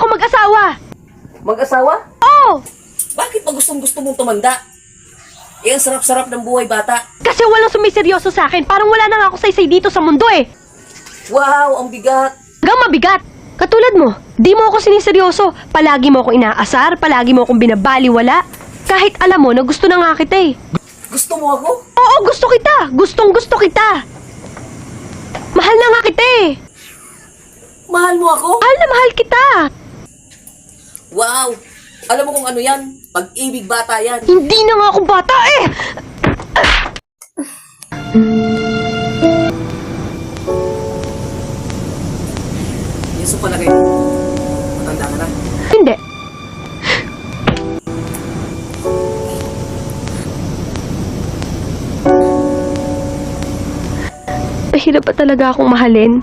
ako mag-asawa. Mag-asawa? Oo! Bakit ba gustong-gusto mong tumanda? Eh, ang sarap-sarap ng buhay bata. Kasi walang sumiseryoso sa akin. Parang wala na nga ako saysay dito sa mundo eh. Wow, ang bigat. Hanggang mabigat. Katulad mo, di mo ako siniseryoso. Palagi mo ako inaasar, palagi mo akong binabaliwala. Kahit alam mo na gusto na nga kita eh. Gusto mo ako? Oo, gusto kita. Gustong gusto kita. Mahal na nga kita eh. Mahal mo ako? Mahal na mahal kita. Wow! Alam mo kung ano yan? Pag-ibig bata yan. Hindi na nga ako bata eh. Yeso pala kayo. Matanda ka na. Hindi. Mahirap pa talaga akong mahalin.